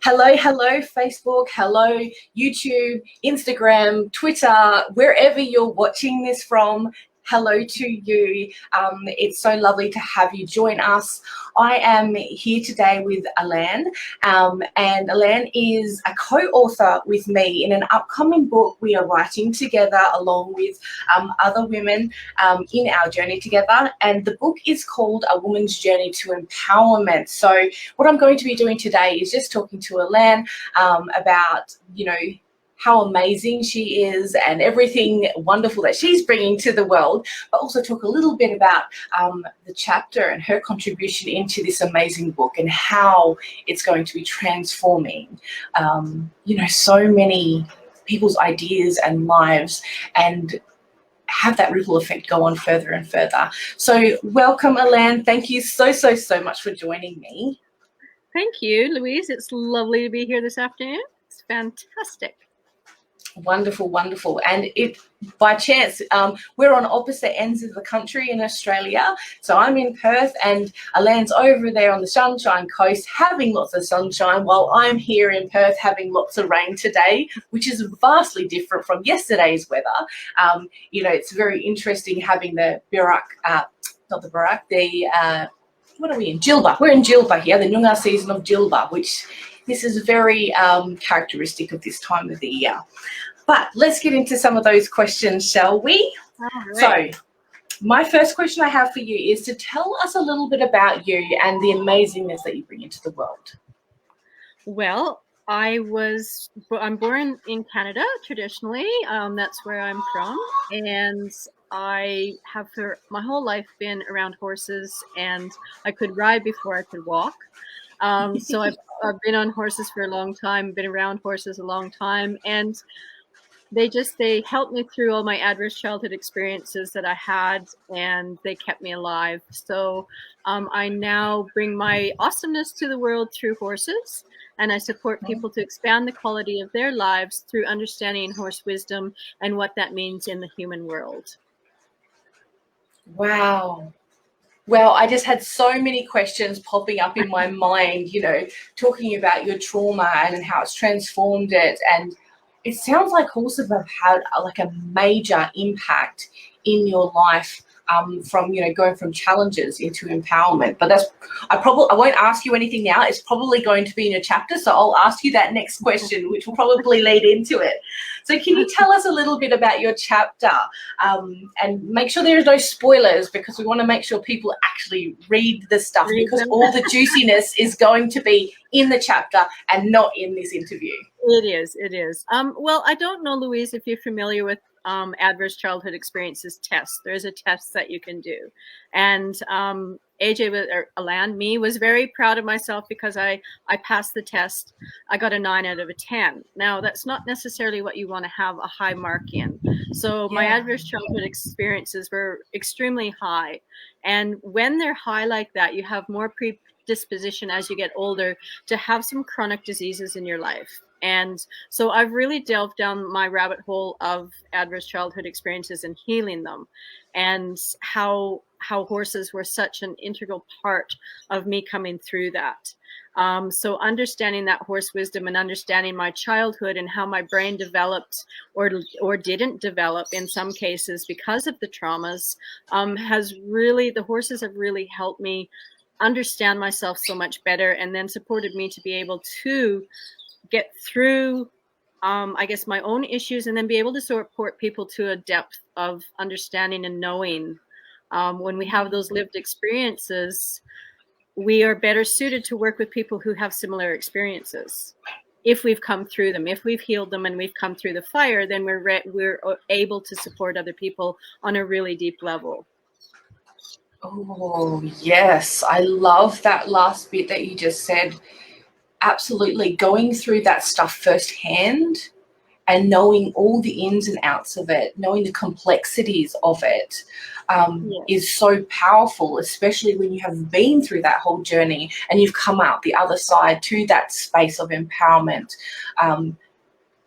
Hello, hello, Facebook, hello, YouTube, Instagram, Twitter, wherever you're watching this from. Hello to you. It's so lovely to have you join us. I am here today with Alane, and Alane is a co-author with me in an upcoming book we are writing together along with other women in our journey together. And the book is called A Woman's Journey to Empowerment. So what I'm going to be doing today is just talking to Alane about, how amazing she is and everything wonderful that she's bringing to the world, but also talk a little bit about the chapter and her contribution into this amazing book and how it's going to be transforming, so many people's ideas and lives, and have that ripple effect go on further and further. So welcome, Alane. Thank you so much for joining me. Thank you, Louise. It's lovely to be here this afternoon. It's fantastic. Wonderful. And it, by chance, we're on opposite ends of the country in Australia. So I'm in Perth and Alane's over there on the Sunshine Coast having lots of sunshine, while I'm here in Perth having lots of rain today, which is vastly different from yesterday's weather. It's very interesting having the what are we in? Jilba. We're in Jilba here, the Noongar season of Jilba, which this is very characteristic of this time of the year. But let's get into some of those questions, shall we? Right. So my first question I have for you is to tell us a little bit about you and the amazingness that you bring into the world. Well, I'm born in Canada traditionally. That's where I'm from. And I have for my whole life been around horses, and I could ride before I could walk. So I've been on horses for a long time, been around horses a long time, and they helped me through all my adverse childhood experiences that I had, and they kept me alive. So I now bring my awesomeness to the world through horses, and I support people to expand the quality of their lives through understanding horse wisdom and what that means in the human world. Wow. Well, I just had so many questions popping up in my mind, talking about your trauma and how it's transformed it. And it sounds like horses have had a major impact in your life, from going from challenges into empowerment. But I won't ask you anything now. It's probably going to be in your chapter, so I'll ask you that next question, which will probably lead into it. So can you tell us a little bit about your chapter, and make sure there's no spoilers, because we want to make sure people actually read the stuff, because all the juiciness is going to be in the chapter and not in this interview. It is. Well, I don't know, Louise, if you're familiar with adverse childhood experiences test. There's a test that you can do. And Alane was very proud of myself because I passed the test. I got a 9 out of a 10. Now, that's not necessarily what you want to have a high mark in. So my adverse childhood experiences were extremely high. And when they're high like that, you have more predisposition as you get older to have some chronic diseases in your life. And so I've really delved down my rabbit hole of adverse childhood experiences and healing them, and how horses were such an integral part of me coming through that. So understanding that horse wisdom and understanding my childhood and how my brain developed or didn't develop in some cases because of the traumas, the horses have really helped me understand myself so much better, and then supported me to be able to get through, my own issues, and then be able to support people to a depth of understanding and knowing. When we have those lived experiences, we are better suited to work with people who have similar experiences. If we've come through them, if we've healed them and we've come through the fire, then we're able to support other people on a really deep level. Oh, yes. I love that last bit that you just said. Absolutely. Going through that stuff firsthand and knowing all the ins and outs of it, knowing the complexities of it, is so powerful, especially when you have been through that whole journey and you've come out the other side to that space of empowerment.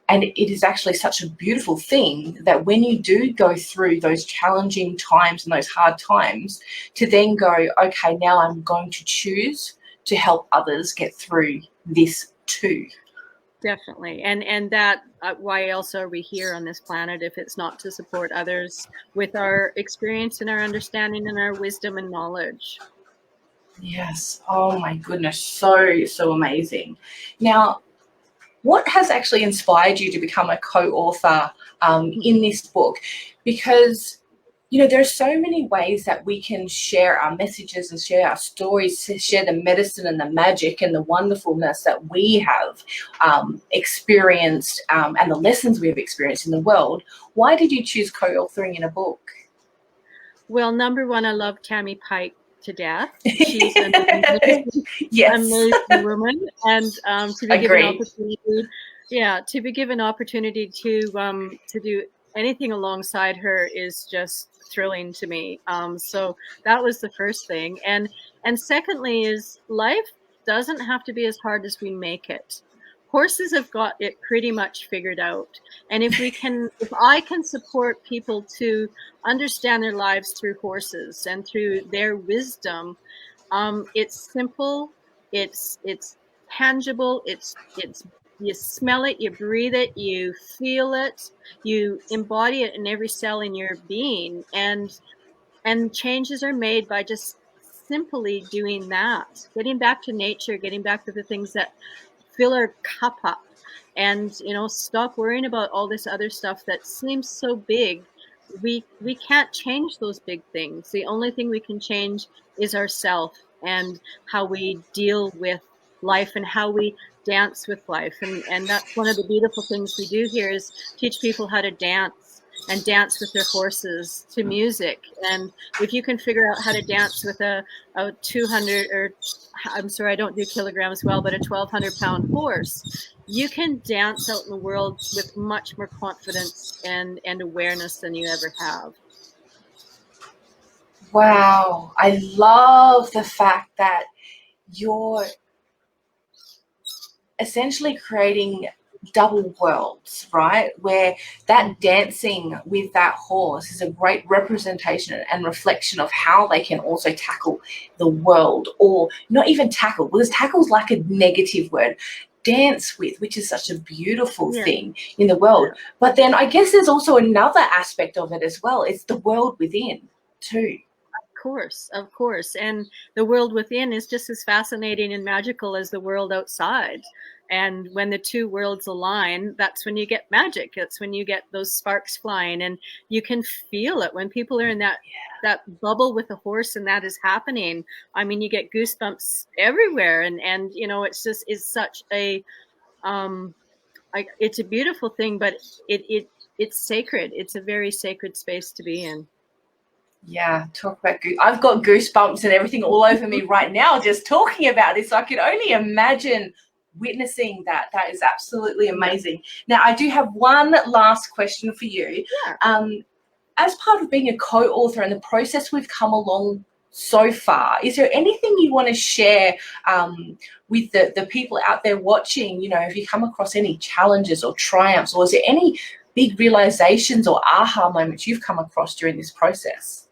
And it is actually such a beautiful thing that when you do go through those challenging times and those hard times, to then go, okay, now I'm going to choose to help others get through this too. Definitely. And that why else are we here on this planet if it's not to support others with our experience and our understanding and our wisdom and knowledge? Yes. Oh my goodness. So amazing. Now, what has actually inspired you to become a co-author in this book? Because there are so many ways that we can share our messages and share our stories, to share the medicine and the magic and the wonderfulness that we have experienced and the lessons we have experienced in the world. Why did you choose co-authoring in a book? Well, number one, I love Tammy Pike to death. She's an amazing, Yes. amazing woman, and to be given Agreed. opportunity, to be given opportunity to do anything alongside her is just thrilling to me. So that was the first thing, and secondly is life doesn't have to be as hard as we make it. Horses have got it pretty much figured out, and if I can support people to understand their lives through horses and through their wisdom, it's simple, it's tangible, it's you smell it, you breathe it, you feel it, you embody it in every cell in your being, and changes are made by just simply doing that, getting back to nature, getting back to the things that fill our cup up, and stop worrying about all this other stuff that seems so big. We can't change those big things. The only thing we can change is ourself, and how we deal with life, and how we dance with life, and that's one of the beautiful things we do here, is teach people how to dance, and dance with their horses to music. And if you can figure out how to dance with a 200, or I'm sorry, I don't do kilograms well, but a 1,200-pound horse, you can dance out in the world with much more confidence and awareness than you ever have. Wow. I love the fact that you're essentially creating double worlds, right? Where that dancing with that horse is a great representation and reflection of how they can also tackle the world, or not even tackle, because tackle's like a negative word. Dance with, which is such a beautiful thing in the world. But then I guess there's also another aspect of it as well. It's the world within too. Of course. And the world within is just as fascinating and magical as the world outside. And when the two worlds align, that's when you get magic. That's when you get those sparks flying, and you can feel it when people are in that bubble with a horse and that is happening. I mean, you get goosebumps everywhere, and it's such a it's a beautiful thing, but it's sacred. It's a very sacred space to be in. Yeah, talk about I've got goosebumps and everything all over me right now just talking about this. I can only imagine witnessing that. That is absolutely amazing. Now, I do have one last question for you. Yeah. As part of being a co-author and the process we've come along so far, is there anything you want to share with the people out there watching? Have you come across any challenges or triumphs, or is there any big realizations or aha moments you've come across during this process?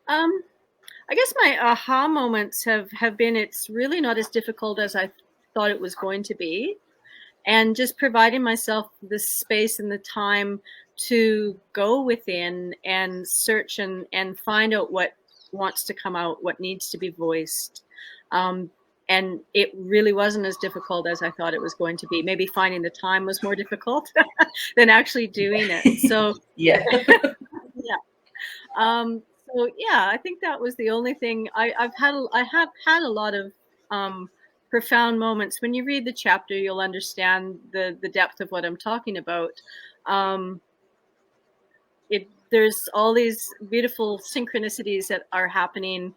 I guess my aha moments have been, it's really not as difficult as I thought it was going to be. And just providing myself the space and the time to go within and search and find out what wants to come out, what needs to be voiced. And it really wasn't as difficult as I thought it was going to be. Maybe finding the time was more difficult than actually doing it. So yeah. So yeah, I think that was the only thing. I have had a lot of profound moments. When you read the chapter, you'll understand the depth of what I'm talking about. There's all these beautiful synchronicities that are happening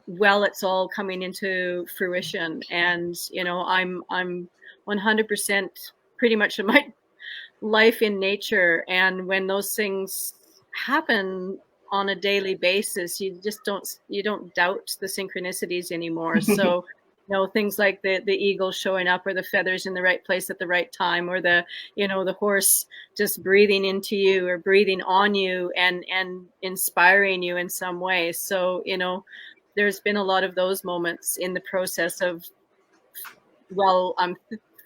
while it's all coming into fruition, and I'm 100% pretty much in my life in nature, and when those things happen on a daily basis, you don't doubt the synchronicities anymore. So things like the eagle showing up, or the feathers in the right place at the right time, or the horse just breathing into you or breathing on you and inspiring you in some way. So there's been a lot of those moments in the process of while I'm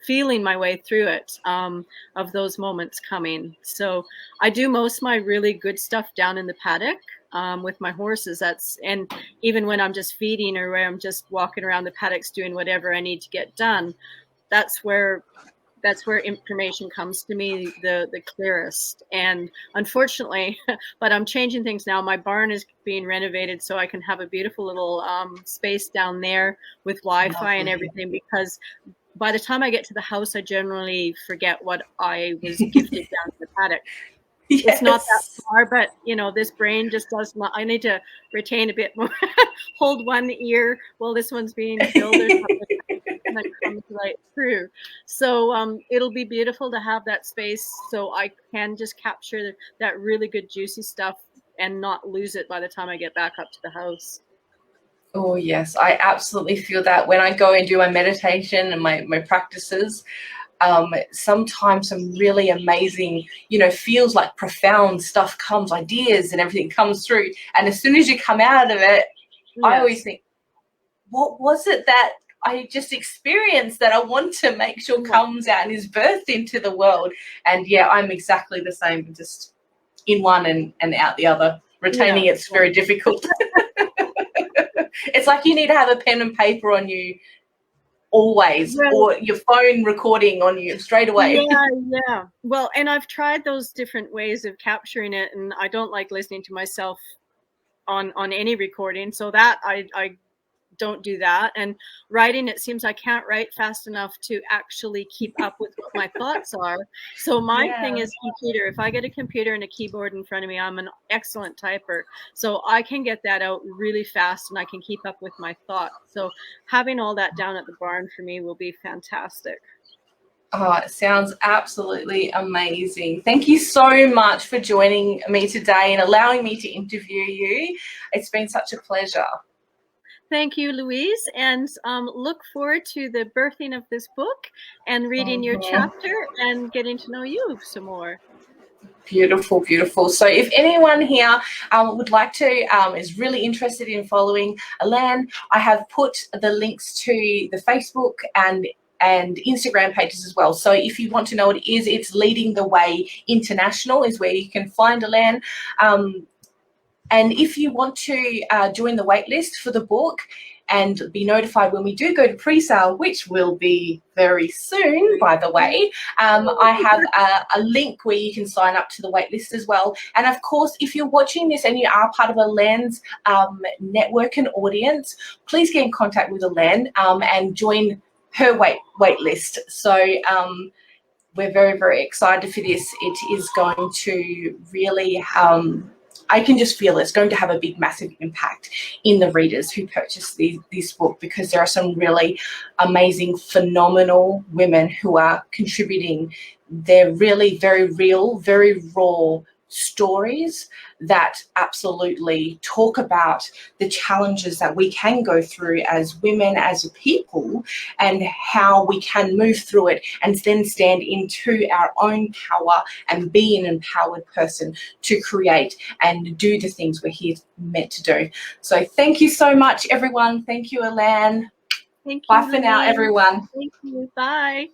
feeling my way through it, of those moments coming. So I do most of my really good stuff down in the paddock, with my horses. And even when I'm just feeding, or where I'm just walking around the paddocks doing whatever I need to get done, that's where information comes to me the clearest. And unfortunately, but I'm changing things now. My barn is being renovated so I can have a beautiful little space down there with Wi-Fi and everything, because by the time I get to the house, I generally forget what I was gifted down in the paddock. Yes. It's not that far, but this brain just does not. I need to retain a bit more, hold one ear while this one's being filled or something, and then comes right through. So it'll be beautiful to have that space so I can just capture that really good juicy stuff and not lose it by the time I get back up to the house. Oh yes, I absolutely feel that when I go and do my meditation and my practices. Sometimes some really amazing, feels like profound stuff comes, ideas and everything comes through. And as soon as you come out of it, yes. I always think, what was it that I just experienced that I want to make sure comes out and is birthed into the world? And yeah, I'm exactly the same, just in one and out the other. Retaining it's very difficult. It's like you need to have a pen and paper on you always, or your phone recording on you straight away. Yeah. Well, and I've tried those different ways of capturing it, and I don't like listening to myself on any recording, so that I don't do that. And writing, it seems I can't write fast enough to actually keep up with what my thoughts are. So my thing is computer. If I get a computer and a keyboard in front of me, I'm an excellent typer. So I can get that out really fast and I can keep up with my thoughts. So having all that down at the barn for me will be fantastic. Oh, it sounds absolutely amazing. Thank you so much for joining me today and allowing me to interview you. It's been such a pleasure. Thank you, Louise, and look forward to the birthing of this book and reading your chapter and getting to know you some more. Beautiful, beautiful. So if anyone here would like to, is really interested in following Alane, I have put the links to the Facebook and Instagram pages as well. So if you want to know what it is, it's Leading the Way International is where you can find Alane. And if you want to join the waitlist for the book and be notified when we do go to pre-sale, which will be very soon, by the way, I have a link where you can sign up to the waitlist as well. And of course, if you're watching this and you are part of Alane's network and audience, please get in contact with Alane and join her waitlist. So we're very, very excited for this. It is going to really I can just feel it's going to have a big, massive impact in the readers who purchase this book, because there are some really amazing, phenomenal women who are contributing their really very real, very raw stories that absolutely talk about the challenges that we can go through as women, as a people, and how we can move through it and then stand into our own power and be an empowered person to create and do the things we're here meant to do. So thank you so much, everyone. Thank you, Alane. Thank you. Bye for now, everyone. Thank you. Bye.